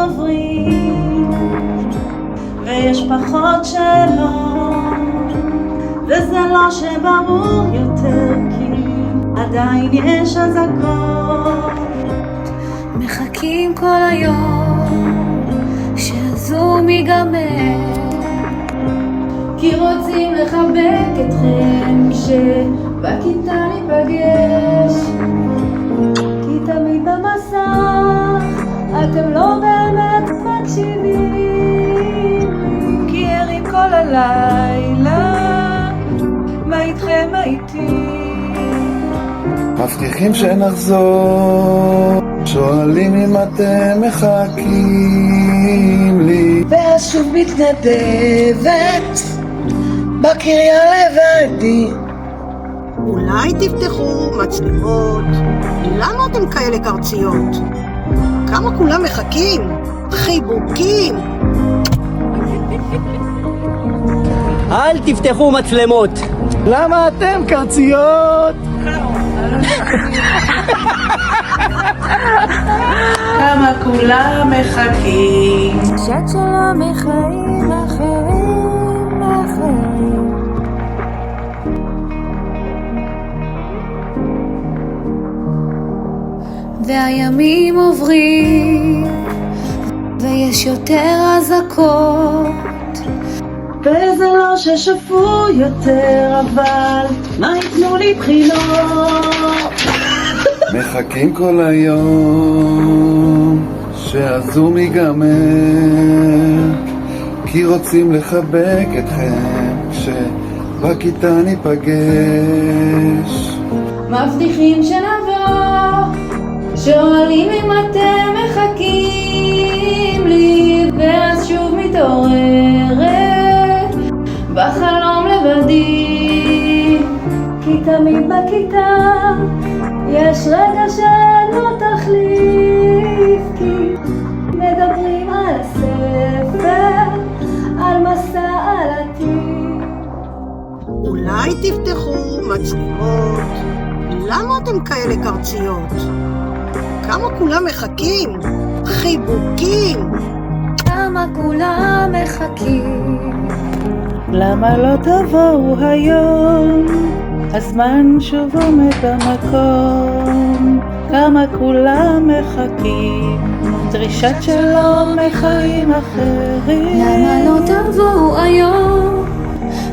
עוברים ויש פחות שאלות, וזה לא שברור יותר כי עדיין יש אזעקות. מחכים כל היום שהזום ייגמר, כי רוצים לחבק אתכם כשבכיתה ניפגש. כי תמיד במסך אתם לא באמת מקשיבים, כי ערים כל הלילה, מה איתכם איתי? מבטיחים שנחזור, שואלים אם אתם מחכים לי, ואז שוב מתנדבת בקריה לבדי. אולי תפתחו מצלמות? למה אתם כאלה קרציות? כמה כולם מחכים? חיבוקים. אל תפתחו מצלמות. למה אתם קרציות? כמה כולם מחכים. שאת שלום מחיים אחרים אחרים. והימים עוברים ויש יותר אזעקות, וזה לא ששפו יותר, אבל מה ייתנו לי בחינות? מחכים כל היום שהזום ייגמר, כי רוצים לחבק אתכם כשבכיתה ניפגש. מבטיחים שנבוא, שואלים אם אתם מחכים לי, ואז שוב מתעוררת בחלום לבדי. כי תמיד בכיתה יש רגע שאין לו תחליף, כי מדברים על הספר, על מסע, על עתיד. אולי תפתחו מצלמות? למה אתם כאלה קרציות? כמה כולם מחכים? חיבוקים. כמה כולם מחכים. למה לא תבואו היום? הזמן שוב עומד במקום. כמה כולם מחכים, דרישת שלום מחיים אחרים. למה לא תבואו היום?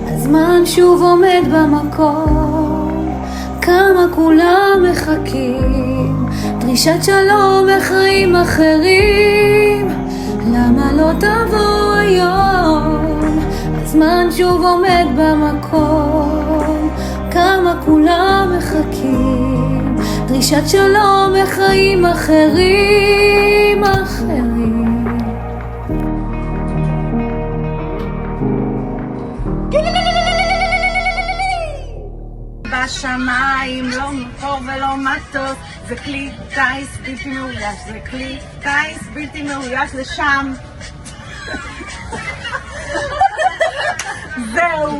הזמן שוב עומד במקום. כמה כולם מחכים, דרישת שלום מחיים אחרים. למה לא תבואו היום? הזמן שוב עומד במקום. כמה כולם מחכים, דרישת שלום מחיים אחרים אחרים. בשמיים לא מטור ולא מטוס, זה כלי טייס בלתי מאויש, זה כלי טייס בלתי מאויש לשם. זהו.